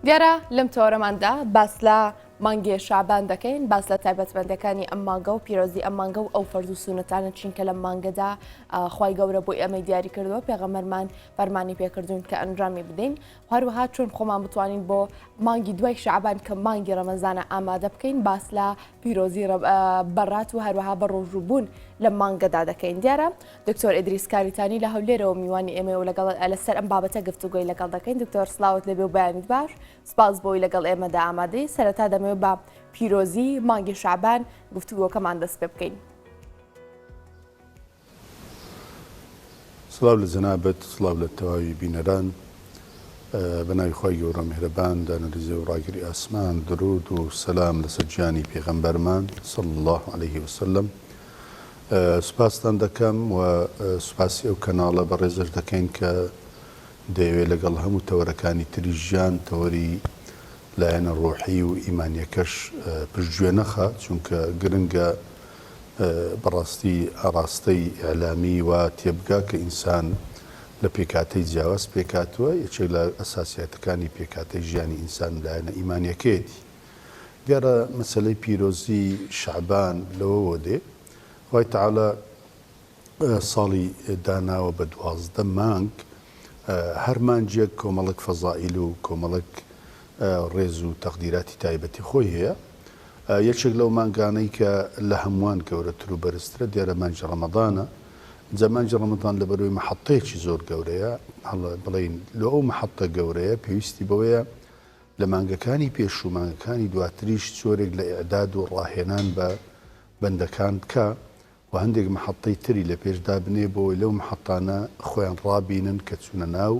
دیارە لەم تۆرەماندا باس لە مانگی شعبان دەکەین، باس لە تایبەتمەندەکانی ئەم مانگە و پیرۆزی ئەم مانگە و ئەو فەرز و سونەتانە چینکە لەم مانگەدا خوای گەورە بۆی ئەمەی دیاری کردووە، پێغەمبەرمان فەرمانی پێکردوون کە ئەنجامی بدەین. هەروەها چۆن خۆمان بتوانین بۆ مانگی دوای شعبان کە مانگی ڕەمەزانە ئامادە بکەین، باس لە پیرۆزی بەڕات و هەروەها بە ڕۆژوبوون لە مانگەدا دەکەین. دیارە دکتۆر ئیدریس کاریتانی لە هەولێرەوە میوانی ئێمە و لەسەر ئەم بابەتە گفتوگۆی لەگەڵ دەکەین. دکتۆر سلااوت لەبێ و بەیانیت باش، سپاس بۆی لەگەڵ ئێمەدا ئامادەی. سەرەتا دەمەوێت بە پیرۆزی مانگی شعبان گفتوگۆکەمان دەست پێ بکەین. سڵاو لە جەنابەت، سڵاو لە تەواوی بینەران، بەناوی خۆی گەورە میهرەبان، دانەریزێ و ڕاگری ئاسمان، درود و سەلام لەسەر گیانی پێغەمبەرمان صلی الله عليه وسلم. سوپاستان دەکەم و سوپاسی ئەو کەناڵە بەڕێزش دەکەین کە دەیەوێت لەگەڵ هەموو تەوەرەکانی تری ژیان، تەوەری لایەنە ڕۆحی و ئیمانیەکەش پشتگوێ نەخات، چونکە گرنگە بەڕاستی ئاراستەی ئیعلامی و تێبگا کە ئینسان لە پێکاتەی جیاواز پێکاتوە، یەکێک لە ئەساسیاتەکانی پێکاتەی ژیانی ئینسان لایەنە ئیمانیەکەیەتی. دیارە مەسەلەی پیرۆزی شعبان لەوەوە دێ، خوای تەعاڵە ساڵی داناوە بە 12 مانگ، هەر مانجێک کۆمەڵک فەزائیل و کۆمەڵک ڕێز و تەقدیراتی تایبەتی خۆی هەیە. یەکێک لەو مانگانەی کە لە هەمووان گەورەتر و بەرزترە دیارە مانجی ڕەمەضانە. جا مانجی ڕەمەضان لەبەرەوەی مەحەطەیەکی زۆر گەورەیە، بڵین لە ئەو مەحەطە گەورەیە پێویستی بەوەیە لە مانگەکانی پێش و مانگەکانی دواتریش جۆرێک لە ئیعداد و ڕاهێنان بە بەندەکان بکە و هەندێک مەحەطەی تری لە پێشدا بنێ بۆی لەو مەحەطانە خۆیان ڕابینن کە چوونە ناو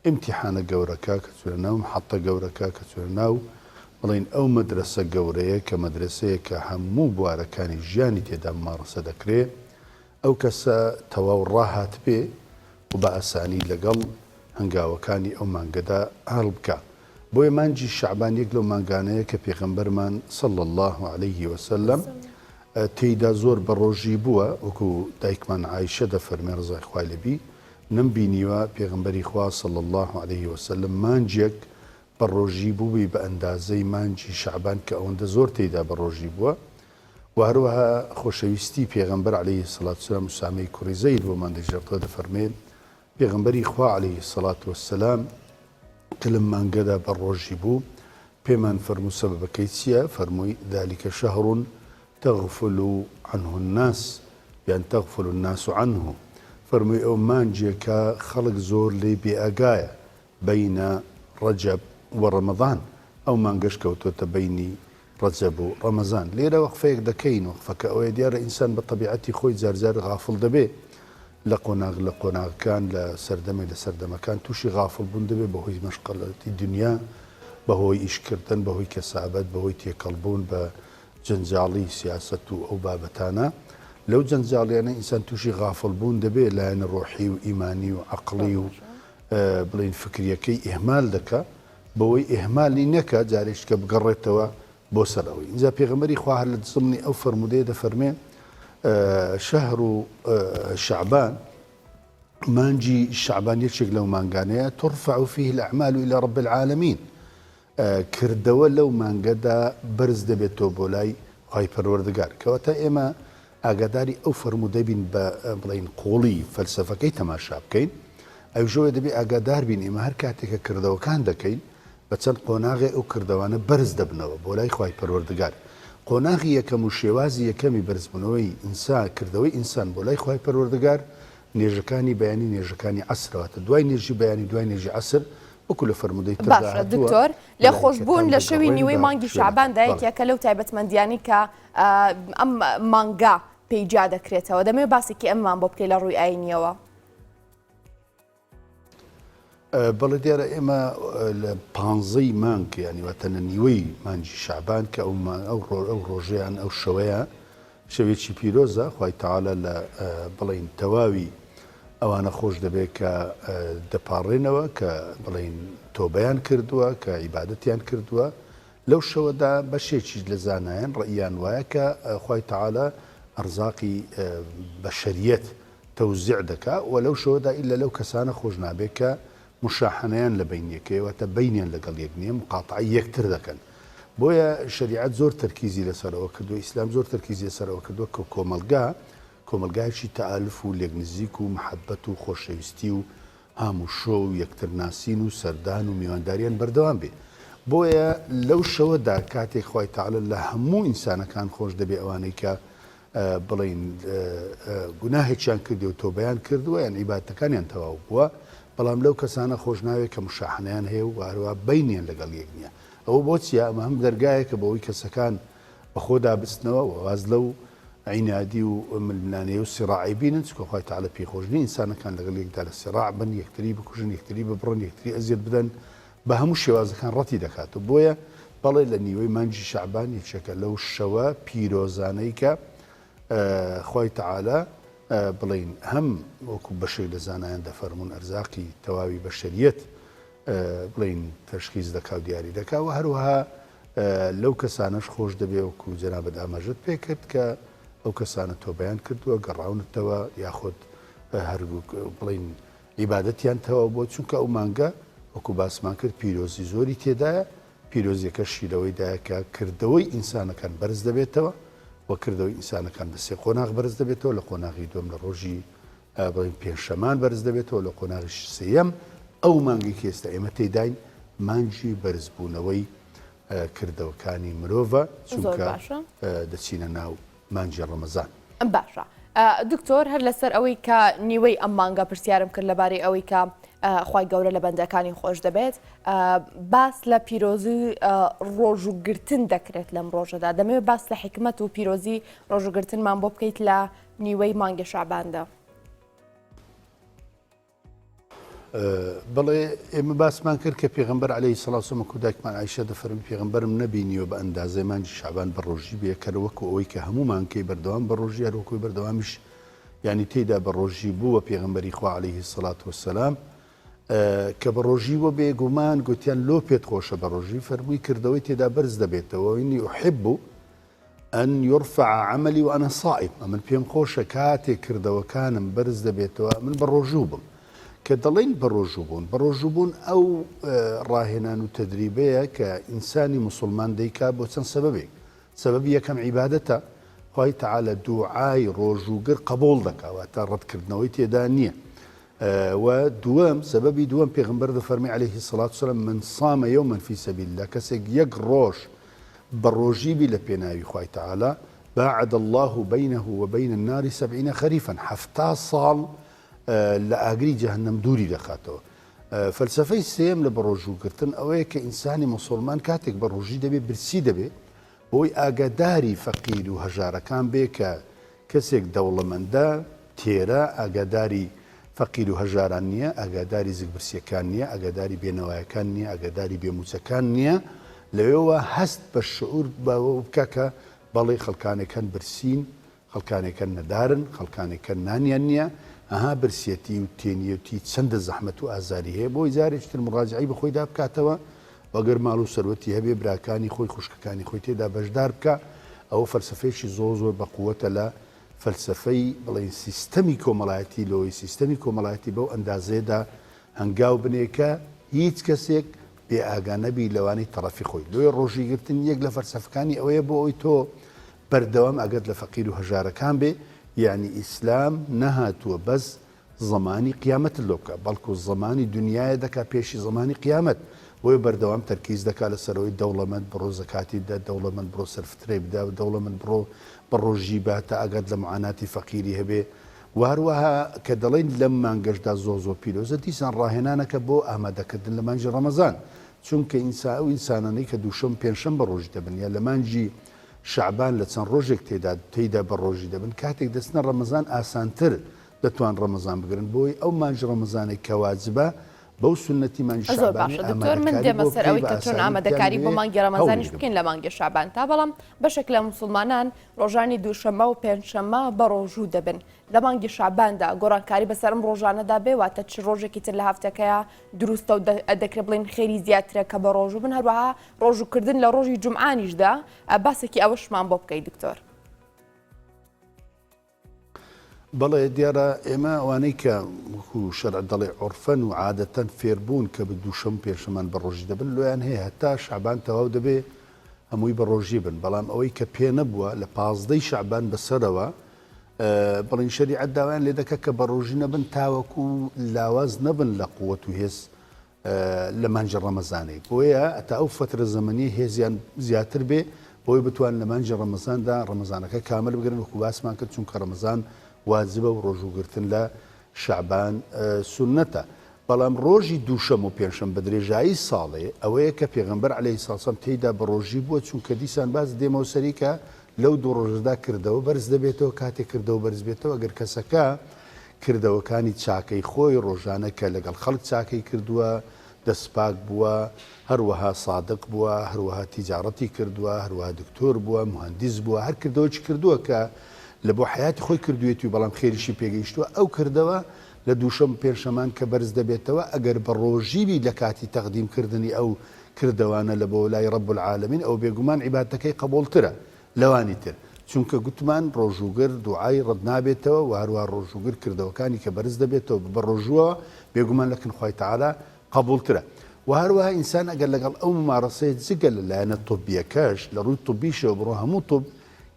ئیمتیحانە گەورەکە، کە چوونە ناو مەحەطە گەورەکە، کە چوونە ناو بڵین ئەو مەدرسە گەورەیە کە مەدرسەیە کە هەموو بوارەکانی ژیانی تێدا مارەسە دەکرێت. ئەو کەسە تەواو ڕاهات بێ و بە ئاسانی لەگەڵ هەنگاوەکانی ئەو مانگەدا هەڵ بکە. بۆیە مانجی شعبان یەک لەو مانگانەیە کە پێغەمبەرمان صلی الله عليه وسلم تێیدا زۆر بە ڕۆژی بووە، وەکو دایکمان عایشە دەفەرمێ ڕزای خوای لێبی، نەمبینیوە پێغەمبەری خوا صلی الله عليه وسلم مانجێک بە ڕۆژی بووی بە ئەندازەی مانجی شعبان کە ئەوەندە زۆر تێیدا بە ڕۆژی بووە. و هەروەها خۆشەویستی پێغەمبەر عەلەیهی سەڵات وسەلام ئوسامەی کوڕی زەید بۆمان دەژێڕێتەوە، دەفەرمێت پێغەمبەری خوا عەلەیهی سەڵات وەسەلام کە لەم مانگەدا بە ڕۆژی بوو پێمان فەرموو سەبەبەکەی چییە؟ فەرمووی ذلك شهر تغفل عنه الناس، یان تغفل الناس عنه. فەرمووی ئەو مانجێکە خەڵک زۆر لێ بێئاگایە بەینە ڕەجەب و ڕەمەضان، ئەو مانگەش کەوتۆتە بەینی ڕەجەب و ڕەمەزان. لێرە وەقفەیەک دەکەین، وەقفەکە ئەوەیە دیارە ئینسان بە طەبیعەتی خۆی جارجار غافڵ دەبێ لە قۆناغەکان، لە سەردەمێک لە سەردەمەکان تووشی غافڵ بوون دەبێت بەهۆی مەشغەڵەتی دنیا، بەهۆی ئیشکردن، بەهۆی کەسابەت، بەهۆی تێکەڵبوون بە جەنجاڵی سیاسەت و ئەو بابەتانە. لەو جەنجاڵیانە ئینسان تووشی غافڵ بوون دەبێت لایەنە ڕۆحی و ئیمانی و عەقڵی و بڵین فکریەکەی ئیهمال دەکا، بەوەی ئیهمالی نەکە جارێک کە بگەڕێتەوە بۆ سەرەوەی. اینجا پێغەمبەری خوا هەر لە زمنی ئەو فەرمودەیە دەفەرمێ شەهر و شعبان، مانجی شعبان یەکێک لەو مانگانەیە ترفع فيه الأعمال إلى رب العالمين، کردەوە لەو مانگەدا بەرز دەبێتەوە بۆ لای خوای پەروەردگار. کەواتە ئێمە ئاگاداری ئەو فەرمودەی بین بە بڵین قۆڵی فەلسەفەکەی تەماشا بکەین، ئەو ژۆیە دەبێ ئاگادار بین ئێمە هەر کاتێکە کردەوەکان دەکەین بە چەند قۆناغی ئەو کردەوانە بەرز دەبنەوە بۆ لای خوای پەروەردگار. قۆناغی یەکەم و شێوازی یەکەمی بەرزبوونەوەی ئینسان، کردەوەی ئینسان بۆ لای خوای پەروەردگار نێژەکانی بەیانی نێژەکانی عەسرەوەتە، دوای نێژی بەیانی دوای نێژی عەسر، وەکو لە فەرمودەی تردا هاتووە. باشە دکتۆر، لە خۆشبوون لە شەوی نیوەی مانگی شعباندا یەکێکە لەو تایبەتمەندیانی کە ئەم مانگا پێیجا دەکرێتەوە، دەمەوێت باسێکی ئەممان بۆ بکەی لە ڕووی ئاینیەوە. بەڵێ دیارە ئێمە لە 15 مانگ، یعنی واتەنە نیوەی مانجی شعبان کە ئەو ڕۆژەیان ئەو شەوەیە شەوێکی پیرۆزە، خوای تەعاڵە لە بڵین تەواوی ئەوانە خۆش دەبێت کە دەپاڕێنەوە کە بڵین تۆبەیان کردووە، کە عیبادەتیان کردووە. لەو شەوەدا بەشێکی لە زانایان ڕەئیان وایە کە خوای تەعاڵە ئەرزاقی بەشەریەت تەوزیع دەکا و لەو شەوەدا ئیلا لەو کەسانە خۆش نابێت کە مشاحنەیان لە بینیەکەیەوەتە بینیان لەگەڵ یەک نییە مقاتعی یەکتر دەکەن بۆیە شریعەت زۆر تەرکیزی لەسەرەوە کردو ئیسلام زۆر تەرکیزی لەسەرەوە کردووە کە کۆمەلگایکی تەئالف و لێک نزیک و محەبەت و خۆشەویستی و هەموو شۆ و یەکترناسین و سەردان و میوانداریان بەردەوام بێ بۆیە لەو شەوەدا کاتێک خوای تەعالە لە هەموو ئینسانەکان خۆش دەبێ ئەوانەی کە بڵین گوناهێکیان کردی و تۆبەیان کردووە یان عیبادەتەکانیان تەواو بووە بەڵام لەو کەسانە خۆش ناوێت کە مشاحنەیان هەیە و هەروە بینیان لەگەڵ یەک نییە ئەوە بۆچیە ئەمە هەم دەرگایەکە بەوەی کەسەکان بەخۆدا بستنەوە واز لەو عینادی و ململانەیە و سیراعی بینن چکە خوای تەعالە پێخۆشنی ئینسانەکان لەگەڵ یەکدا لە سیراع بن یەکتری بکوژن یەکتری ببڕن یەکتری ئەزیەت بدەن بە هەموو شێوازەکان ڕەتی دەکات و بۆیە بەڵێ لە نیوەی مانجی شەعبان یەکێکە لەو شەوە پیرۆزانەی کە خوای تەعالە بڵین هەم وەکو بەشێک لە زانایان دەفەرمون ئەرزاقی تەواوی بەشەریەت بڵین تەشخیص دەکا و دیاری دەکا و هەروەها لەو کەسانەش خۆش دەبێ وەکو جەنابەت ئاماژەت پێ کرد کە ئەو کەسانە تۆبەیان کردووە گەڕاونتەوە یاخود بڵین عیبادەتیان تەواو بۆ چونکە ئەو مانگە وەکو باسمان کرد پیرۆزی زۆری تێدایە پیرۆزیەکە شیرەوەیدایە کە کردەوەی ئینسانەکان بەرز دەبێتەوە وە کردەوەی ئینسانەکان بە سێ قۆناغ بەرز دەبێتەوە لە قۆناغی دوم لە ڕۆژی بڵین پێنجشەمان بەرز دەبێتەوە لە قۆناغی سێیەم ئەو مانگی کە ئێستا ئێمە تێداین مانجی بەرزبوونەوەی کردەوەکانی مرۆڤە چونکە دەچینە ناو مانجی ڕەمەزان. باشە دکتۆر هەر لەسەر ئەوەی کە نیوەی ئەم مانگە پرسیارم کرد لەبارەی ئەوەی کە خوای گەورە لە بەندەکانی خۆش دەبێت باس لە پیرۆزی ڕۆژوگرتن دەکرێت لەم ڕۆژەدا دەمەوێت باس لە حکمت و پیرۆزی ڕۆژوگرتنمان بۆ بکەیت لە نیوەی مانگی شەعباندا. بەڵێ ئێمە باسمان کرد کە پێغەمبەر عەلەیهی سەڵات وسەلام کوداکمان عایشە دەفەرمێ پێغەمبەرم نەبینیوە بە ئەندازەی مانجی شەعبان بە ڕۆژی بێ کە وەکو ئەوەی کە هەموو مانگەی بەردەوام بە ڕۆژی هەروەکوی بەردەوامیش یعنی تێیدا بە ڕۆژی بووە پێغەمبەری خوا عەلەیهی سەڵات وسەلام کە بە ڕۆژی وە بێگومان گوتیان لۆ پێت خۆشە بە ڕۆژی فەرمووی کردەوەی تێدا بەرز دەبێتەوە ئینی ئوحب ئەن یرفع عەمەلی وأنا صائم من پێم خۆشە کاتێک کردەوەکانم بەرز دەبێتەوە من بە ڕۆژوو بم کە دەڵێن بە ڕۆژوو بوون ئەو ڕاهێنان و تەدریبەیە کە ئینسانی موسڵمان دەیکا بۆ چەند سەبەبێک سەبەبی یەکەم عیبادەتە خوای تەعالە دوعای ڕۆژووگر قبول دەکاواتە ڕەتکردنەوەی تێدا نییە و دووەم سەبەبی دووەم پێغەمبەر دەفەرمی عەلەیهی سەڵات وسەلام من صامە یەومەن فی سەبیل الله کەسێک یەک ڕۆژ بە ڕۆژی بی لە پێناوی خوای تەعالە باعد الله بینه وبین النار 70 خەریفا 70 ساڵ لە ئاگری جەهەنەم دووری دەخاتەوە. فەلسەفەی سێم لە بەڕۆژووگرتن ئەوەیە کە ئینسانی موسڵمان کاتێک بە ڕۆژی دەبێت برسی دەبێت بۆی ئاگاداری فەقیر و هەژارەکان بێ کە کەسێک دەوڵەمەندە تێرە ئاگاداری فەقیر و هەژاران نییە ئاگاداری زگبرسیەکان نییە ئاگاداری بێنەوایەکان نییە ئاگاداری بێموچەکان نییە لەوێەوە هەست بە شعور بکە کە بەڵێ خەڵکانێکەن برسین خەڵکانێکەن نەدارن خەڵکانێکەن نانیان نییە ئەها برسیەتی و تێنیەتی چەندە زەحمەت و ئازاری هەیە بۆی جارێکتر مڕاجعی بەخۆیدا بکاتەوە وەگەر ماڵ و سەروەتی هەبێ براکانی خۆی خوشکەکانی خۆی تێدا بەشدار بکە ئەوە فەلسفەیەکی زۆر بەقووەتە لە فەلسفەی بڵێن سیستەمی کۆمەڵایەتی لەوەی سیستەمی کۆمەڵایەتی بەو ئەندازێدا هەنگاو بنێکە هیچ کەسێک بێ ئاگانەبی لەوانی تەڕەفی خۆی لۆی ڕۆژیگرتن یەک لە فەلسەفەکانی ئەوەیە بۆ ئەوی تۆ بەردەوام ئەگەر لە فەقیر و هەژارەکان بێ یعنی ئیسلام نەهاتووە بەس زمانی قیامەت لۆ بکە بەڵکو زمانی دنیاە دەکا پێشی زمانی قیامەت بۆی بەردەوام تەرکیز دەکات لەسەرەوەی دەوڵەمەند بڕۆ زەکاتی بدە دەوڵەمەند بڕۆ سەرفترەی بدا دەوڵەمەند بڕۆ بە ڕۆژی باتە ئەگەر لە معاناتی فەقیری هەبێ وهروەها کە دەڵێن لەم مانگەشدا زۆر پیرۆزە دیسان ڕاهێنانەکە بۆ ئامادەکردن لە مانجی ڕەمەزان چونکە ئینسانانەی کە دووشەم پێنجشەم بە ڕۆژی دەبن یا لە مانجی شەعبان لە چەند ڕۆژێک تێیدا بە ڕۆژی دەبن کاتێک دەستنە ڕەمەزان ئاسانتر دەتوان ڕەمەزان بگرن بۆی ئەو مانجی ڕەمەزانێک کە واجبە بەو سنەتی مانجی شەعبانی دکتۆر من دێمە سەر ئەوەی کە چۆن ئامادەکاری بۆ مانگی ڕەمەزانیش بکەین لە مانگی شەعبان تا بەڵام بەشێک لە موسڵمانان ڕۆژانی دووشەمە و پێنجشەمە بە ڕۆژوو دەبن لە مانگی شەعباندا گۆڕانکاری بەسەرم ڕۆژانەدا بێ واتە چ ڕۆژێکی تر لە هەفتەکەیە دروستە و دەکرێت بڵێن خێری زیاترە کە بە ڕۆژوو بن هەروەها ڕۆژووکردن لە ڕۆژی جومعانیشدا باسێکی ئەوەشمان بۆ بکەیت دکتۆر. بەڵێ دیارە ئێمە ئەوانەی کە وەکو شەرع دەڵێ عورفەن و عادەتەن فێربوون کە بە دووشەم پێشەمان بە ڕۆژی دەبن لۆیان هەیە هەتا شعبان تەواو دەبێ هەمووی بە ڕۆژی بن بەڵام ئەوەی کە پێ نەبووە لە 15 شعبان بەسەرەوە بڵین شریعەت داوایان لێ دەکە کە بە ڕۆژی نەبن تاوەکو لاواز نەبن لە قووەت و هێز لە مانجی ڕەمەزانەی بۆیە ئەتا ئەو فترە زەمەنی هێزیان زیاتر بێ بۆی بتوان لە مانجی ڕەمەزاندا ڕەمەزانەکە کامل بگرن وەکو باسمان کرد چونکە ڕەمەزان واجبە و ڕۆژوگرتن لە شعبان سونەتە بەڵام ڕۆژی دووشەم و پێنجشەم بە درێژایی ساڵێ ئەوەیە کە پێغەمبەر عەلەیهی سەلام تێیدا بە ڕۆژی بووە چونکە دیسان باز دێمەوە سەریکە لەو دوو ڕۆژدا کردەوە بەرز دەبێتەوە کاتێک کردەوە بەرز بێتەوە ئەگەر کەسەکە کردەوەکانی چاکەی خۆی ڕۆژانە کە لەگەڵ خەڵک چاکەی کردووە دەستپاک بووە هەروەها سادق بووە هەروەها تیجارەتی کردووە هەروەها دکتۆر بووە مهندس بووە هەر کردەوەی کردووە کە لە بۆ حیاتی خۆی کردوێتی و بەڵام خێریشی پێگەیشتووە ئەو کردەوە لە دووشەم پێنجشەمان کە بەرز دەبێتەوە ئەگەر بە ڕۆژیبی لە کاتی تەقدیمکردنی ئەو کردەوانە لە بۆ لای ڕەب العالەمین ئەو بێگومان عیبادەتەکەی قبوڵترە لەوانی تر چونکە گوتمان ڕۆژوگر دوعای ڕەت نابێتەوە و هەروە ڕۆژوگر کردەوەکانی کە بەرز دەبێتەوە بە ڕۆژووە بێگومان لەکن خۆی تەعالا قبوڵترە و هەروەها ئینسان ئەگەر لەگەڵ ئەو ممارەسەیە جگە لەلایەنە طبیەکەش لە ڕووی طبیشەوە بڕۆ هەموو طب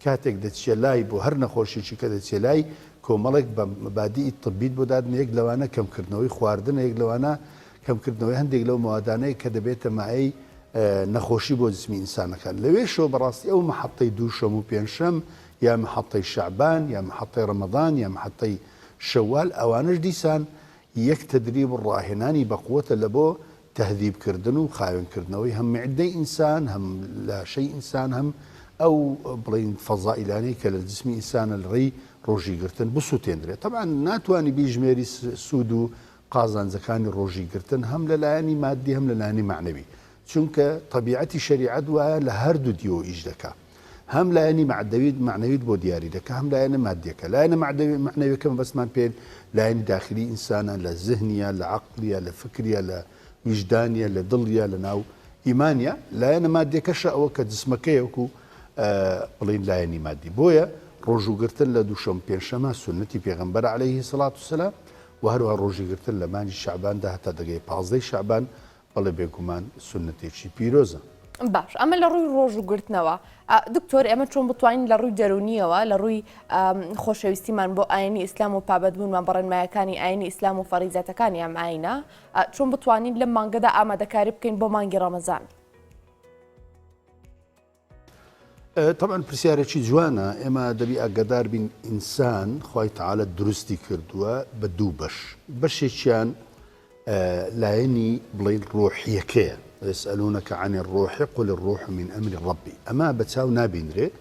کاتێک دەچێ لای بۆ هەر نەخۆشیی کە دەچێ لای کۆمەڵێک بە مەبادی طبیت بۆ دادن یەک لەوانە کەمکردنەوەی خواردن یەک لەوانە کەمکردنەوەی هەندێک لەو مەوادانەیە کە دەبێتە مایەی نەخۆشی بۆ جسمی ئینسانەکان لەوێشەوە بەڕاستی ئەو محەتەی دووشەم و پێنجشەم یا محەتەی شعبان یا محەتەی ڕەمەضان یا محەتەی شەوال ئەوانش دیسان یەک تەدریب ڕاهێنانی بەقووەتە لە بۆ تهذیبکردن و خاوێنکردنەوەی هەم معدەی ئینسان هەم لاشەی ئینسان هەم ئەو بڵین فەزائیلانەی کە لە جسمی ئینسانە لەڕێی ڕۆژیگرتن بسووتێنرێت طبعا ناتوانانی بیژمێری سوود و قازانجەکانی ڕۆژیگرتن هەم لەلایەنی مادی هەم لەلایەنی معنەوی چونکە طبیعەتی شریعەت وایە لە هەردوو دیوە ئیش دەکا هەم لایەنی معنەویت بۆ دیاری دەکا هەم لایەنە مادیەکە لایەنە معنەویەکەم بەسمان پێن لایەنی داخلی ئینسانە لە ذهنیە لە عەقلیە لە فکریە لە وجدانیە لە دڵیە لە ناو ئیمانیە لایەنە مادیەکەشە ئەوە کە جسمەکەی وەکو بڵین لایەنی مادی بۆیە ڕۆژوگرتن لە دووشەم پێنجشەمە سنەتی پێغەمبەر عەلەیهی سەڵات وسەلام و هەروەها ڕۆژیگرتن لە مانجی شعباندا هەتا دەگەی 15 شعبان بەڵێ بێگومان سنەتێکی پیرۆزە باش ئەمە لە ڕووی ڕۆژوگرتنەوە دکتۆر ئێمە چۆن بتوانین لە ڕووی دەرونیەوە لە ڕووی خۆشەویستیمان بۆ ئاینی ئیسلام و پابەتبوونمان بەڕێنمایەکانی ئاینی ئیسلام و فەریزەتەکانی ئەم ئاینە چۆن بتوانین لەم مانگەدا ئامادەکاری بکەین بۆ مانگی ڕەمەزان طبعا پرسیارێکی جوانە ئێمە دەبی ئاگادار بین ئینسان خوای تەعالا دروستی کردووە بە دوو بەشێکیان لایەنی بڵین ڕۆحیەکەیە يسألونك عن الروح قل الروح من أمر ربي أما بتساو نابينري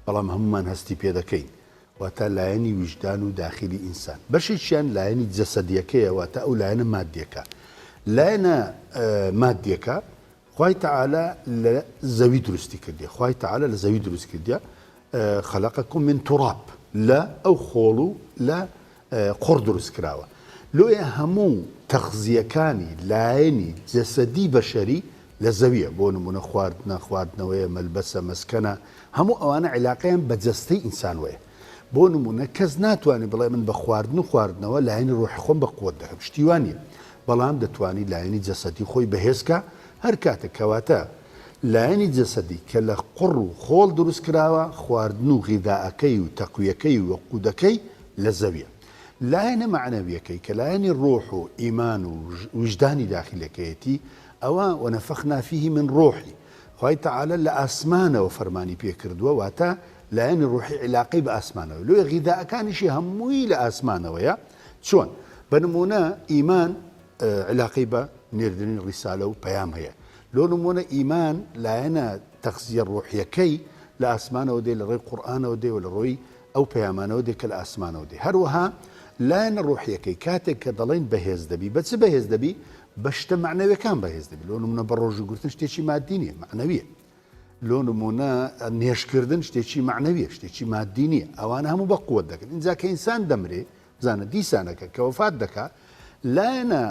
بەڵام هەمومان هەستی پێ دەکەین واتە لایەنی وجدان و داخلی ئینسان بەشێکیان لایەنی جەسەدیەکەیە واتە ئەو لایەنە مادیەکە لایەنە مادیەکە خوای تەعالا لە زەوی دروستی کردیە خوای تەعالا لە زەوی دروست کردیە خەلەقەکم من توراب لە ئەو خۆڵ و لە قڕ دروست کراوە لۆیە هەموو تەخزیەکانی لایەنی جەسەدی بەشەری لە زەویە بۆ نمونە خواردنەوەیە مەلبەسە مەسکەنە هەموو ئەوانە عیلاقەیان بە جەستەی ئینسان وەیە بۆ نمونە کەس ناتوانێت بڵێ من بە خواردن و خواردنەوە لایەنی ڕۆحی خۆم بە قووەت دەکەم شتیوانیە بەڵام دەتوانی لایەنی جەسەدی خۆی بەهێزکە هەر کاتێک کەواتە لایەنی جەسەدی کە لە قڕ و خۆڵ دروست کراوە خواردن و غیداەکەی و تەقویەکەی و وەقودەکەی لە زەویە لایەنە معنەویەکەی کە لایەنی ڕۆح و ئیمان و وجدانی داخلەکەیەتی ئەوە وەنەفەخنا فیه من ڕۆحی خوای تەعالا لە ئاسمانەوە فەرمانی پێکردووە واتە لایەنی ڕۆحی عیلاقەی بە ئاسمانەوە لۆی غیداەکانیشی هەمووی لە ئاسمانەوەیە چۆن بە نمونە ئیمان عیلاقەی بە نێردنی ڕیسالە و پەیام هەیە لۆ نمونە ئیمان لایەنە تەخزیە ڕۆحیەکەی لە ئاسمانەوە دێ لە ڕێی قورئانەوە دێ و لە ڕۆی ئەو پەیامانەوە دێ کە لە ئاسمانەوە دێ هەروەها لایەنە ڕۆحیەکەی کاتێک کە دەڵێن بەهێز دەبی بە چ بەهێز دەبی بە شتە معنەویەکان بەهێز دەبی لۆ نمونە بە ڕۆژوگرتن شتێکی مادی نیە معنەویە لۆ نمونە نێشکردن شتێکی معنەویە شتێکی مادی نیە ئەوانە هەموو بە قووەت دەکەن اینجا کە ئینسان دەمرێ بزانە دیسانەکە کە وەفات دەکات لایەنە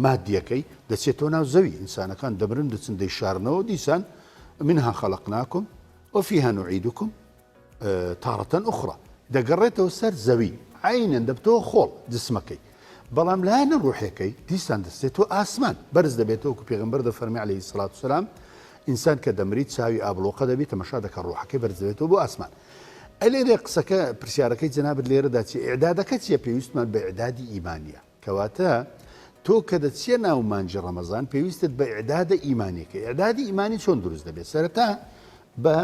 مادیەکەی دەچێتەوە ناو زەوی ئینسانەکان دەبرن دەچن دەیشارنەوە دیسان منها خەلەقناکم وفیها نوعیدکم تارەتەن ئوخرى دەگەڕێتەوە سەر زەوی عینەن دەبتەوە خۆڵ جسمەکەی بەڵام لایەنە ڕوحەکەی دیسان دەستێتەوە ئاسمان بەرز دەبێتەوە کە پێغەمبەر دەفەرمی عەلەیهی سەڵات وسەلام ئینسان کە دەمرێت چاوی ئابلۆقە دەبێت تەماشا دەکە ڕوحەکەی بەرز دەبێتەوە بۆ ئاسمان ئەلێرێ قسەکە پرسیارەکەی جەنابەت لێرەدا چی ئیعدادەکە چیە پێویستمان بە ئیعدادی ئیمانیە کەواتە تۆ کە دەچیە ناو مانجی ڕەمەزان پێویستت بە ئیعدادە ئیمانیەکە ئیعدادی ئیمانی چۆن دروست دەبێت سەرەتا بە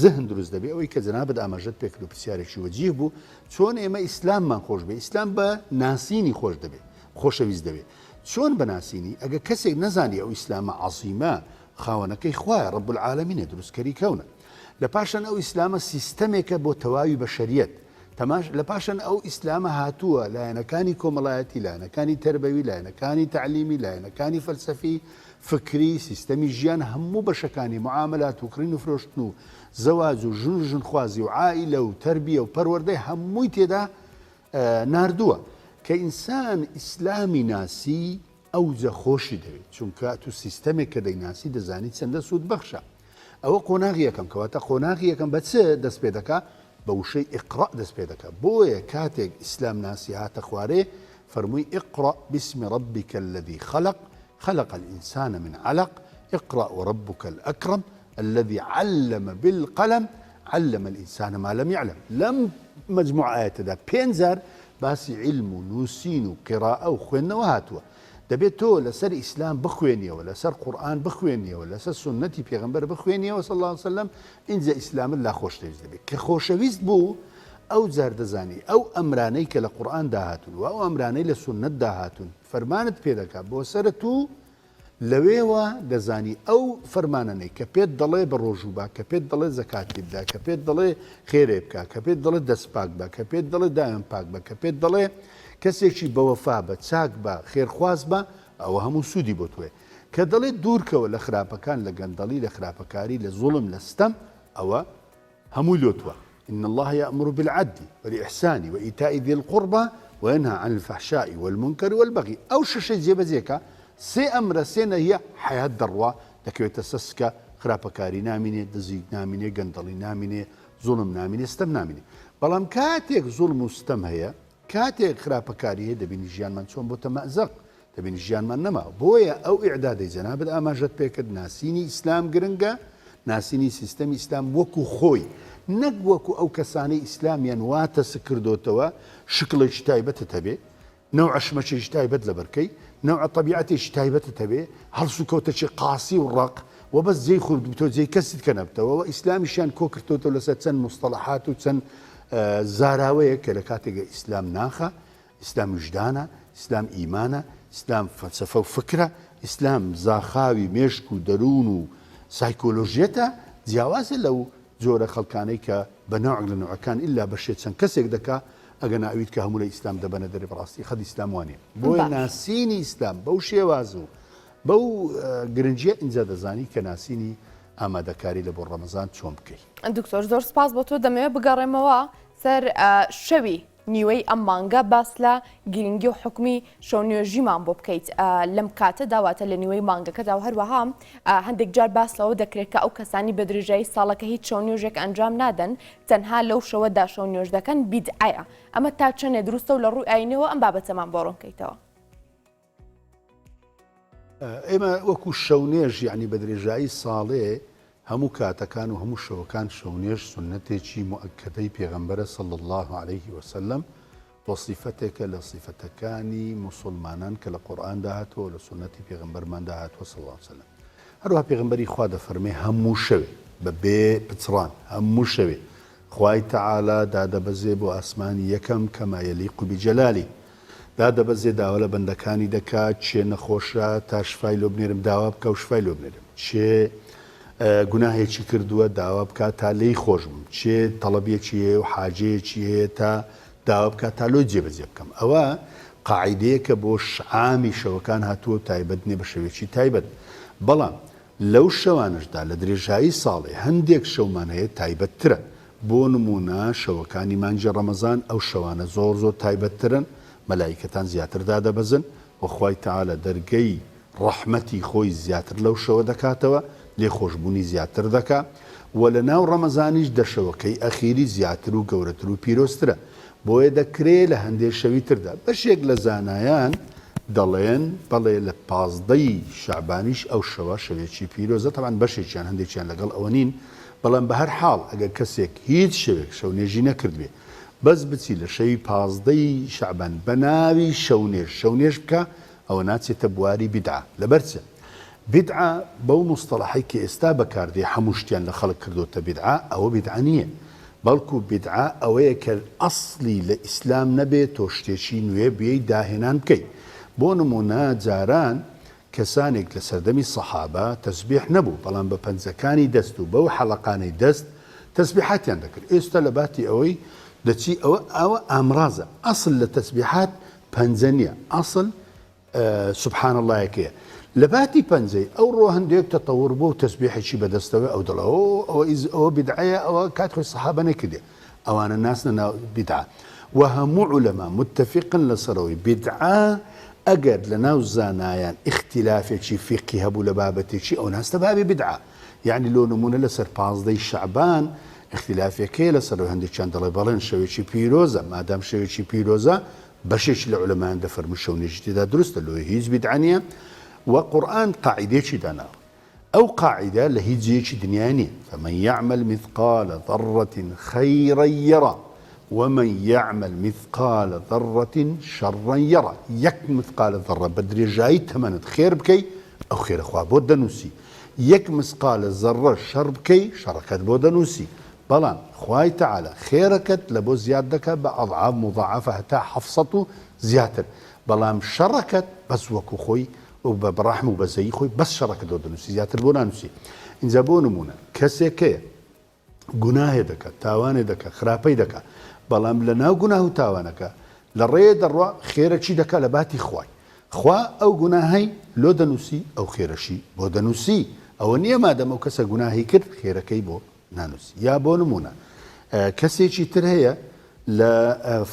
زهن دروست دەبێت ئەوەی کە جەنابەت ئاماژەت پێکرد و پرسیارێکی وەجیه بوو چۆن ئێمە ئیسلاممان خۆش بێ ئیسلام بە ناسینی خۆش دەبێت خۆشەویست دەبێت چۆن بە ناسینی ئەگە کەسێک نەزانی ئەو ئیسلامە عەظیمە خاوەنەکەی خوایە ڕەب العالەمینە دروستکەری کەونە لە پاشان ئەو ئیسلامە سیستەمێکە بۆ تەواوی بەشەریەت لە پاشان ئەو ئیسلامە هاتووە لایەنەکانی کۆمەڵایەتی لایەنەکانی تەربەوی لایەنەکانی تعلیمی لایەنەکانی فەلسەفی فکری سیستەمی ژیان هەموو بەشەکانی معاملات و کڕین و فرۆشتن و زەواج و ژن خوازی و عائیلە و تەربیە و پەروەردەی هەمووی تێدا ناردووە کە ئینسان ئیسلامی ناسی ئەوجە خۆشی دەوێت چونکە تو سیستەمێک کە دەیناسی دەزانی چەندە سوود بەخشە ئەوە قۆناغی یەکەم کەواتە قۆناغی یەکەم بە چ دەست پێ دەکا بە وشەی ئیقڕا دەست پێ دەکا بۆیە کاتێک ئیسلام ناسی هاتە خوارێ فەرمووی اقرأ باسم ربك الذي خلق الإنسان من علق اقرأ وربك الأكرم الذي علم بالقلم علم الإنسان ما لم يعلم لم مجموع آيات دا بينزار باسی علم و نووسین و قراءە و خوێندنەوە هاتووە دەبێت تۆ لەسەر ئیسلام بخوێنیەوە لەسەر قورئان بخوێنیەوە لەسەر سنەتی پێغەمبەر بخوێنیەوە صلی الله علیه وسلم اینجا ئیسلامت لا خۆشەویست دەبێت کە خۆشەویست بوو ئەو جار دەزانی ئەو ئەمرانەی کە لە قورئان داهاتون و ئەو ئەمرانەی لە سنەت داهاتون فەرمانت پێ دەکات بۆ سەرت و لەوێوە دەزانی ئەو فەرمانانەی کە پێت دەڵێ بە ڕۆژوو بە کە پێت دەڵێ زەکاتی بدە کە پێت دەڵێ خێرێ بکە کە پێت دەڵێ دەست پاک بە کە پێت دەڵێ دایان پاک بە کە پێت دەڵێ کەسێکی بەوەفا بە چاک بە خێرخواز بە ئەوە هەموو سوودی بۆ توێ کە دەڵێ دوورکەوە لە خراپەکان لە گەندەڵی لە خراپەکاری لە زوڵم لە ستەم ئەوە هەمووی لۆتووە إن الله يأمر بالعدل والإحسان وإيتاء ذي القربى وينهى عن الفحشاء والمنكر والبغي أو شيء جێبەجێکە سێ ئەمرە سێ نەهیە حیات دەڕوا دەکەوێتە سەسکە خراپەکاری نامینێ دزی نامینێ گەندەڵی نامینێ زوڵم نامینێ ستەم نامینێ بەڵام کاتێک زوڵم و ستەم هەیە کاتێک خراپەکاری هەیە دەبینی ژیانمان چۆن بۆتە مەئزەق دەبینی ژیانمان نەما بۆیە ئەو ئیعدادەی جەنابەت ئاماژەت پێکرد ناسینی ئیسلام گرنگە ناسینی سیستەمی ئیسلام وەکو خۆی نەک وەکو ئەو کەسانەی ئیسلامیان واتە سکردۆتەوە شکڵێکی تایبەتت هەبێ نەوع عەشمەچێکی تایبەت لە بەرکەی نوع طبیعەتێکی تایبەتت هەبێ هەڵس و کەوتەچی قاسی و ڕق و بەس جێی خۆت بتۆ جێی کەست کە نەبتەوە و ئیسلامیشیان کۆ کردوتەوە لەسەر چەند مستەڵەحات و چەند زاراوەیە کە لە کاتێکە ئیسلام ناخە ئیسلام وجدانە ئیسلام ئیمانە ئیسلام فەلسەفە و فکرە ئیسلام زاخاوی مێشک و دەروون و سایکۆلۆژیەتە جیاوازە لەو جۆرە خەڵکانەی کە بە نەوعێک لە نوعەکان ئیلا بەشێت چەند کەسێک دەکا ئەگە ناویت کە هەموو لە ئیسلام دەبەنە دەرێ بەڕاستی خەد ئیسلام وانێ بۆیە ناسینی ئیسلام بەو شێواز و بەو گرنجیە ئینجا دەزانی کە ناسینی ئامادەکاری لە بۆ ڕەمەزان چۆن بکەیت. دکتۆر زۆر سپاس بۆ تۆ دەمەوێت بگەڕێمەوە سەر شەوی نیوەی ئەم مانگە باس لە گرنگی و حکمی شەونێژیمان بۆ بکەیت لەم کاتە داواتە لە نیوەی مانگەکەدا و هەروەها هەندێک جار باس لەوە دەکرێت کە ئەو کەسانی بە درێژایی ساڵەکە هیچ شەونێژێک ئەنجام نادەن تەنها لەو شەوەدا شەونێژ دەکەن بیدعەیە ئەمە تا چەندێ دروستە و لە ڕووی ئاینەوە ئەم بابەتەمان بۆ ڕوونکەیتەوە. ئێمە وەکو شەونێژ یعنی بە درێژایی ساڵێ هەموو کاتەکان و هەموو شەوەکان شەونێژ سنەتێکی مؤکدەی پێغەمبەرە صلی الله عليه وسلم بۆ صیفەتێکە لە صیفەتەکانی موسڵمانان کە لە قورئاندا هاتووە لە سنەتی پێغەمبەرماندا هاتووە صلی الله عليه وسلم هەروها پێغەمبەری خوا دەفەرمێ هەموو شەوێ بەبێ پچڕان هەموو شەوێ خوای تەعالا دادەبەزێ بۆ ئاسمانی یەکەم کەما یەلیق بجەلالی دادەبەزێ داوا لە بەندەکانی دەکات چێ نەخۆشە تا شفای لۆ بنێرم داوا بکە و شفای لۆ بنێرم چێ گوناهێکی کردووە داوا بکات تا لێی خۆش بم چێ تەڵەبێکی هەیە و حاجەیەکی هەیە تا داوا بکات تا لۆ جێبەجێ بکەم ئەوە قاعیدەیەکە بۆ شعامی شەوەکان هاتووە تایبەت نێ بە شەوێکی تایبەت بەڵام لەو شەوانشدا لە درێژایی ساڵێ هەندێک شەومان هەیە تایبەتترە بۆ نمونە شەوەکانی مانجی ڕەمەزان ئەو شەوانە زۆر زۆر تایبەتترن مەلایکەتان زیاتر دادەبەزن و خوای تەعالە دەرگەی ڕەحمەتی خۆی زیاتر لەو شەوە دەکاتەوە لێخۆشبوونی زیاتر دەکا و لە ناو ڕەمەزانیش دەشەوەکەی ئەخیری زیاتر و گەورەتر و پیرۆسترە بۆیە دەکرێت لە هەندێک شەوی تردا بەشێک لە زانایان دەڵێن بەڵێ لە 15 شعبانیش ئەو شەوە شەوێکی پیرۆزە تەمان بەشێکیان هەندێکیان لەگەڵ ئەوە نین بەڵام بە هەر حاڵ ئەگەر کەسێک هیچ شەوێک شەونێژی نەکردوێ بەس بچی لە شەوی 15 شعبان بە ناوی شەونێژ بکە ئەوە ناچێتە بواری بیدعە لەبەرچە بیدعە بەو مستەڵەحی کە ئێستا بەکاردێ هەموو شتیان لە خەڵک کردوتە بیدعە ئەوە بیدعە نییە بەڵکو بیدعە ئەوەیە کە ئەسڵی لە ئیسلام نەبێت تۆ شتێکی نوێ بێی داهێنان بکەیت بۆ نمونە جاران کەسانێک لە سەردەمی سەحابە تەسبیح نەبوو بەڵام بە پەنجەکانی دەست و بەو حەڵەقانەی دەست تەسبیحاتیان دەکرد ئێستا لە باتی ئەوەی دەچی ئەوە ئامرازە ئەسڵ لە تەسبیحات پەنجە نییە ئەسڵ سبحان اللهەکەیە لە باتی پەنجەی ئەو ڕۆ هەندێک تەتەور بوو تەسبیحێکی بەدەستەوە ئەو دڵە ئەوە بیدعەیە ئەوە کات خۆی سەحابە نەکردێ ئەوانە ناسنە ناو بیدعە و هەموو عولەما متفقن لەسەرەوەی بیدعە ئەگەر لە ناو زانایان اختلافێکی فقهی هەبوو لە بابەتێکی ئەو ناستە بابی بیدعە یعنی لۆ نمونە لەسەر 15 شعبان اختلافێکەیە لەسەر هەندێکیان دەڵێ بەڵێن شەوێکی پیرۆزە مادام شەوێکی پیرۆزە بەشێکی لە عولەمایان دەفەرمون شەونێژی تێدا دروستە لۆ هیچ بیدعە نییە وقورآن قاعدێکی داناوە ئەو قاعدە لە هیچ جێکی دنیا نییە فمن يعمل مثقال ذرة خيرا يرى ومن يعمل مثقال ذرة شرا يرى يك مثقال ذرة بدرێژایی تەمەنت خێر بکەی ئەو خێرە خوا بۆ دەنووسی یەک مثقال ذرة شەڕ بکەی شەڕەکەت بۆ دەنووسی بەڵام خوای تەعالە خێرەکەت لە بۆ زیاد دەکات بە ئەضعاف مضاعفە هەتا 700 و زیاتر بەڵام شەڕەکەت بەس وەکو خۆی و بە بەڕەحم و بەزەیی خۆی بەس شەڕەکە دۆ دەنووسی زیاتر بۆ نانووسی اینجا بۆ نمونە کەسێکەیە گوناهێ دەکات تاوانێ دەکات خراپەی دەکات بەڵام لە ناو گوناه و تاوانەکە لە ڕێیە دەڕوا خێرەچی دەکات لە باتی خوای خوا ئەو گوناهەی لۆ دەنووسی ئەو خێرەشی بۆ دەنووسی ئەوە نییە مادەم ئەو کەسە گوناهی کرد خێرەکەی بۆ نانووسی یا بۆ نمونە کەسێکی تر هەیە لە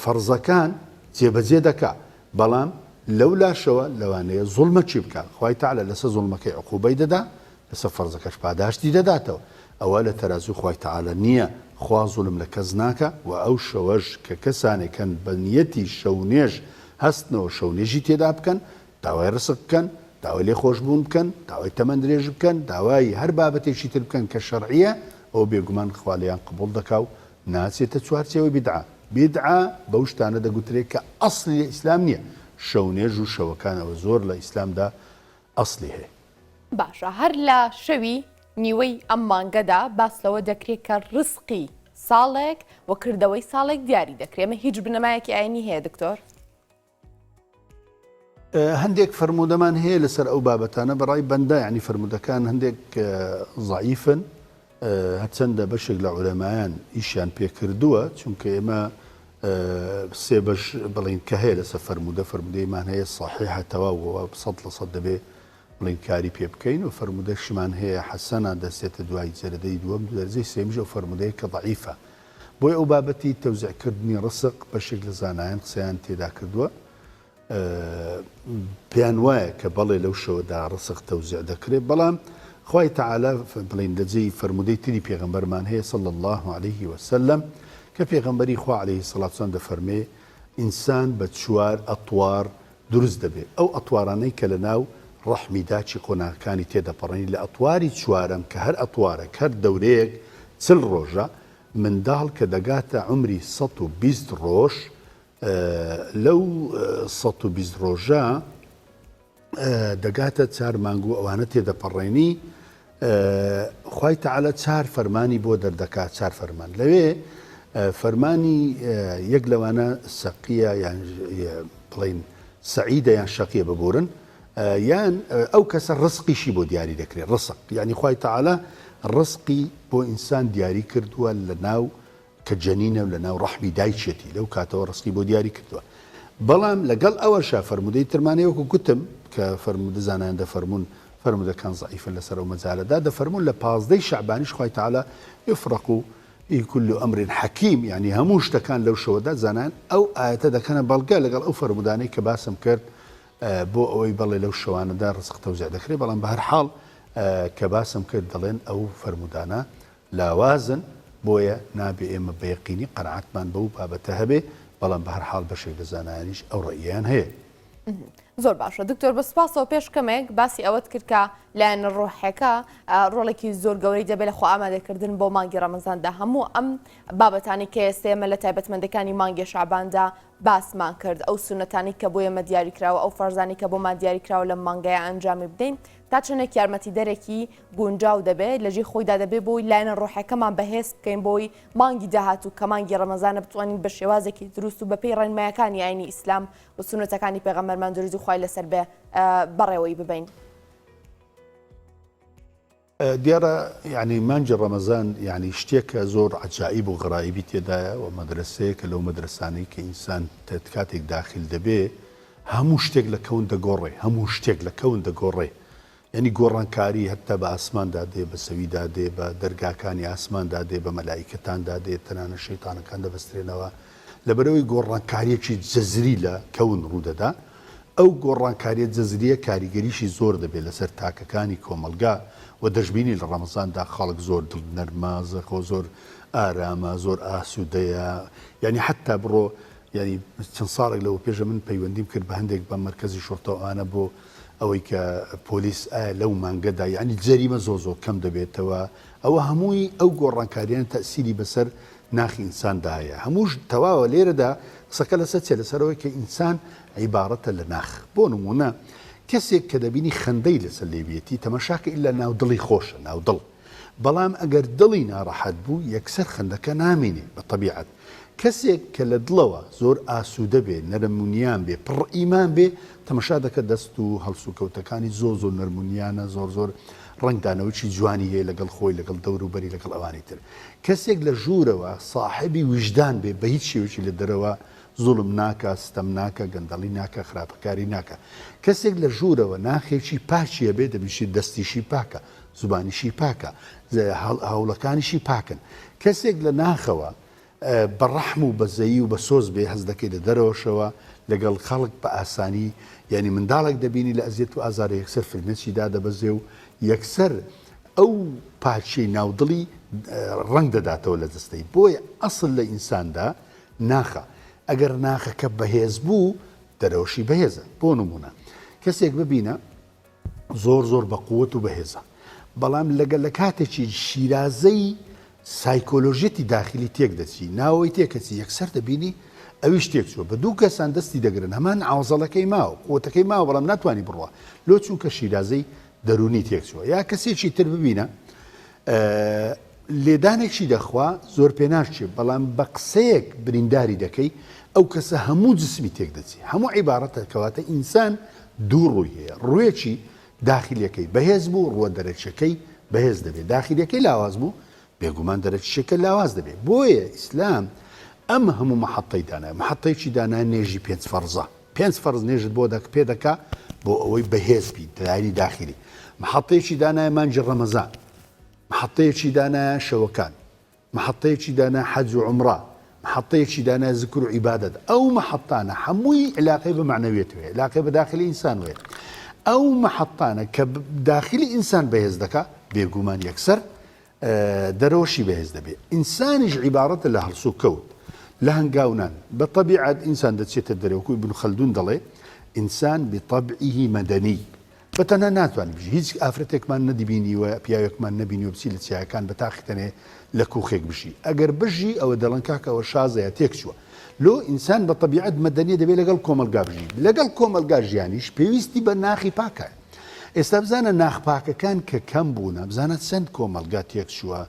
فەرزەکان جێبەجێ دەکات بەڵام لەو لاشەوە لەوانەیە زوڵمە چی بکە خوای تەعالە لەسەر زوڵمەکەی عقوبەی دەدا لەسەر فەرزەکەش پاداشتی دەداتەوە ئەوە لە تەرازوی خوای تەعالە نییە خوا زوڵم لە کەس ناکە و ئەو شەوەش کە کەسانێکن بە نیەتی شەونێژ هەستنەوە شەونێژی تێدا بکەن داوای ڕسک بکەن داوای لێ خۆشبوون بکەن داوای تەمەند درێژ بکەن داوای هەر بابەتێکی تر بکەن کە شەرعیە ئەو بێگومان خوا لێیان قبوڵ دەکا و ناچێتە چوارچێوەی بیدعە بیدعە بەو شتانە دەگوترێت کە ئەسڵی لە ئیسلام نییە شەونێژ و شەوەکانەوە زۆر لە ئیسلامدا ئەسڵی هەیە باشە هەر لە شەوی نیوەی ئەم مانگەدا باس لەوە دەکرێت کە ڕزقی ساڵێک و کردەوەی ساڵێک دیاری دەکرێت ئەمە هیچ بنەمایەکی ئاینی هەیە دکتۆر هەندێک فرموودەمان هەیە لەسەر ئەو بابەتانە بەڕای بەندە یعنی فرموودەکان هەندێک ضعیفن هەرچەندە بەشێک لە عولەمایان ئیشیان پێکردووە چونکە ئێمە سێ بەش بڵین کە هەیە لەسەر فرمودەیمان هەیە صحیحە تەواوەوە 100% دەبێ بڵین کاری پێ بکەین و فرمودەشمان هەیە حەسەنە دەستێتە دوای جەرەدەی دووەم دەرزەی سێمیش و فرمودەیە کە ضعیفە بۆی ئەو بابەتی تەوزیعکردنی ڕسق بەشێک لە زانایان قسەیان تێدا کردووە پێیان وایە کە بەڵێ لەو شەوەدا ڕسق تەوزیع دەکرێت بەڵام خوای تەعالە بڵین لەجێی فرمودەی تری پێغەمبەرمان هەیە صلی الله عليه وسلم کە پێغەمبەری خوا عليه الصلاة والسلام دەفەرمێ ئینسان بە 4 ئەتوار دروست دەبێت ئەو ئەتوارانەی کە لە ناو ڕەحمی داچی قۆناغەکانی تێدەپەڕێنی لە ئەتواری چوارەم کە هەر ئەتوارە هەر دەورەیەک 40 ڕۆژە منداڵ کە دەگاتە عمری 120 ڕۆژ لەو 120 ڕۆژە دەگاتە 4 مانگو ئەوانە تێدەپەڕێنی خوای تەعالە 4 فەرمانی بۆ دەردەکات 4 فەرمان لەوێ فەرمانی یەک لەوانە سەقیە یان بڵین سەعیدە یان شەقیە ببورن یان ئەو کەسە ڕزقیشی بۆ دیاری دەکرێت ڕزق یعنی خوای تەعالە ڕزقی بۆ ئینسان دیاری کردووە لە ناو کە جەنینە و لە ناو ڕەحمی دایچێتی لەو کاتەوە ڕزقی بۆ دیاری کردووە بەڵام لەگەڵ ئەوەشا فەرمودەی ترمانەیە وەکو گوتم کە فەرمودە زانایان دەفەرمون فەرمودەکان ضعیفن لەسەر ئەو مەجالەدا دەفەرمون لە 15 شەعبانیش خوای تەعالە یفرق كل أمر حكيم يعني هموش تكان لو شو ده زنان أو آيات ده كان بلقى لقال أو فرموداني كباسم كرت بو أو يبلي لو شو أنا ده رزق توزيع دكري بلان بهر حال كباسم كرت دلين أو فرمودانا لا وازن بويا نابي إما بيقيني قناعت من بو بابتهبه بەڵام بە هەر حاڵ بەشێک لە زانایانیش ئەو ڕێیان هەیە. زۆر باشە دکتۆر بە سپاسەوە پێش کەمێک باسی ئەوەت کرد کە لایەن ڕۆحەکە ڕۆڵێکی زۆر گەورەی دەبێت لە خۆ ئامادەکردن بۆ مانگی ڕەمەزاندا هەموو ئەم بابەتانی کە ئێستێمە لە تایبەتمەندەکانی مانگی شعباندا باسمان کرد ئەو سونەتانی کە بۆ ئێمە دیاریکراوە ئەو فەرزانی کە بۆمان دیاریکراوە لە مانگەیە ئەنجامی بدەین تا چنێک یارمەتی دەرێکی گونجاو دەبێت لەژی خۆیدا دەبێت بۆی لایەنە ڕۆحەکەمان بەهێز بکەین بۆی مانگی داهاتوو کە مانگی ڕەمەزانە بتوانین بە شێوازێکی دروست و بەپێی ڕێنمایەکانی ئاینی ئیسلام و سونەتەکانی پێغەمبەرمان درۆزی خوای لەسەر بێ بەڕێوەی ببین. دیارە یعنی مانجی ڕەمەزان یعنی شتێکە زۆر عجائب و غرایبی تێدایە و مەدرسەیەکە لەو مەدرسانەی کە ئینسان کاتێک داخل دەبێ هەموو شتێک لە کەون دەگۆڕێ هەموو شتێک لە کەون دەگۆڕێ یعنی گۆڕانکاری هەتا بە ئاسماندا دێ بە سەویدا دێ بە دەرگاکانی ئاسماندا دێ بە مەلایکەتاندا دێ تەنانە شەیتانەکان دەبەسترێنەوە لەبەرەوەی گۆڕانکاریەکی جەزری لە کەون ڕوودەدا ئەو گۆڕانکاریە جەزریە کاریگەریشی زۆر دەبێت لەسەر تاکەکانی کۆمەلگا و دەشبینی لە ڕەمەزاندا خەڵک زۆر نەرمازە خۆ زۆر ئارامە زۆر ئاسوودەیە یعنی حتا بڕۆ ینی چەند ساڵێک لەوە پێشە من پەیوەندیم کرد بە هەندێک بە مرکزی شۆرتەوانە بۆ ئەوەی کە پۆلیس ئایا لەو مانگەدا یعنی جەریمە زۆ کەم دەبێتەوە ئەوە هەمووی ئەو گۆڕانکاریان تەسیری بەسەر ناخی ئینساندا هەیە هەمووش تەواوە لێرەدا قسەکە لەسەر چێ لەسەرەوەی کە ئینسان عیبارەتە لە ناخ بۆ نمونە کەسێک کە دەبینی خەندەی لەسەر لێبیەتی تەمەشاکە ئیلا ناو دڵی خۆشە ناو دڵ بەڵام ئەگەر دڵی ناڕەحەت بوو یەکسەر خەندەکە نامێنێ بە طبیعەت کەسێک کە لە دڵەوە زۆر ئاسوودە بێ نەرمونیان بێ پڕ ئیمان بێ تەمەشا دەکە دەست و هەڵس و کەوتەکانی زۆر نەرمونیانە زۆر ڕنگدانەوەی جوانی هەیە لەگەڵ خۆی لەگەڵ دەوروبەری لەگەڵ ئەوانی تر کەسێک لە ژوورەوە صاحبی وجدان بێ بە هیچ شێوەیەکی لە دەرەوە زوڵم ناکە ستەم ناکە گەندەڵی ناکە خراپەکاری ناکە کەسێک لە ژوورەوە ناخێکی پاچیە بێ دەبیشی دەستیشی پاکە زوبانیشی پاکە هەوڵەکانیشی پاکن کەسێک لە ناخەوە بە ڕەحم و بەزەیی و بە سۆز بێ هەز دەکەی لە دەرەوەشەوە لەگەڵ خەڵک بە ئاسانی یعنی منداڵێک دەبینی لە ئەزیەت و ئازار یەکسەر فرمێکی دادەبەزێ و یەکسەر ئەو پاچەی ناودڵی ڕنگ دەداتەوە لە دەستەی بۆیە ئەسڵ لە ئینساندا ناخە ئەگەر ناخەکە بەهێز بوو دەرەوەشی بەهێزە بۆ نمونە کەسێک ببینە زۆر بە قووەت و بەهێزە بەڵام لەگەڵ لە کاتێکی شیرازەی سایکۆلۆژیەتی داخلی تێک دەچی ناوەی تێکەچی یەکسەر دەبینی ئەویش تێک چوە بە دوو کەسان دەستی دەگرن هەمان ئاوزەڵەکەی ماوە قوتەکەی ماوە بەڵام ناتوانانی بڕوە لۆ چونکە شیرازەی دەرونی تێک چوە یا کەسێکی تر ببینە لێدانێکی دەخوا زۆر پێ ناچێت بەڵام بە قسەیەک برینداری دەکەی ئەو کەسە هەموو جسمی تێک دەچی هەموو عیبارەتە کەواتە ئینسان دوو ڕووی هەیە ڕوویەکی داخلیەکەی بەهێز بوو ڕووە دەرەچەکەی بەهێز دەبێت داخلیەکەی لاواز بوو بێگومان دەرەچەکە لاواز دەبێت بۆیە ئیسلام ئەم هەموو مەحەتەی دانای مەحەتەیەکی دانای نێژی 5 فەرزە 5 فەرز نێژت بۆ پێ دەکا بۆ ئەوەی بەهێز بی دایری داخلی محەتەیەکی دانای مانجی ڕەمەزان محەتەیەکی دانایە شەوەکان محەتەیەکی دانای حەج و عومرە محەتەیەکی دانای زکر و عیبادەت ئەو مەحەتانە هەمووی علاقەی بە معنەویەت وێ علاقەی بە داخلی ئینسان وێ ئەو مەحەتانە کە داخلی ئینسان بەهێز دەکا بێگومان یەکسەر دەرەوەشی بەهێز دەبێت ئینسانیش عیبارەتە لە هەڵسو کەوت لە هەنگاونان بە طبیعەت ئینسان دەچێتە دەرەوەکوی ابن خەلدون دەڵێ ئینسان بطبعه مەدەنی بەتەنها ناتوانانی بژی هیچ ئافرەتێکمان نەدیبینیوە پیاوێکمان نەبینی و بچی لە چیاکان بە تاقیتەنێ لە کوخێک بژی ئەگەر بژی ئەوە دەڵەن کاکەوە شازەیە تێک چووە لۆ ئینسان بە طبیعەت مەدەنیە دەبێت لەگەڵ کۆمەلگا بژی لەگەڵ کۆمەلگا ژیانیش پێویستی بە ناخی پاکە ئێستا بزانە ناخپاکەکان کە کەم بوونە بزانە چەند کۆمەلگا تێک چووە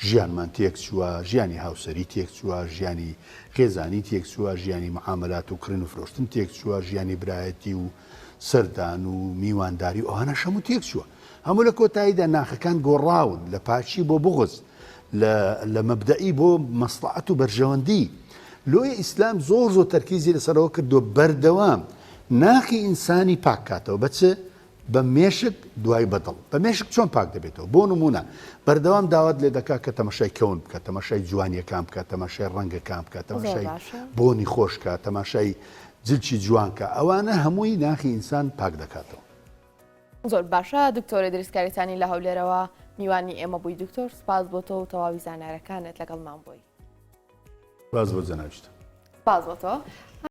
ژیانمان تێک چووە ژیانی هاوسەری تێک چووە ژیانی خێزانی تێک چووە ژیانی معاملات و کڕین و فرۆشتن تێک چووە ژیانی برایەتی و سەردان و میوانداری و ئەوانە هەموو تێک چووە هەموو لە کۆتاییدا ناخەکان گۆڕاون لە پاچی بۆ بغز لە مەبدەئی بۆ مەسڵحەت و بەرژەوەندی لۆی ئیسلام زۆر تەرکیزی لەسەرەوە کردو بەردەوام ناخی ئینسانی پاک کاتەوە بەچە بە مێشک دوای بەدڵ بە مێشک چۆن پاک دەبێتەوە بۆ نمونە بەردەوام داوات لێ دەکات کە تەماشای کەون بکە تەماشای جوانیەکان بکە تەماشای ڕەنگەکان بکە تەماشای بۆنی خۆشکە تەماشای جلچی جوانکە ئەوانە هەمووی ناخی ئینسان پاک دەکاتەوە زۆر باشە دکتۆرە دروستکاریتانی لە هەولێرەوە میوانی ئێمە بووی دکتۆر سپاس بۆ تۆ و تەواوی زانارەکانت لەگەڵمان بووی باز بۆ جەناویشتە سپاس بۆ تۆ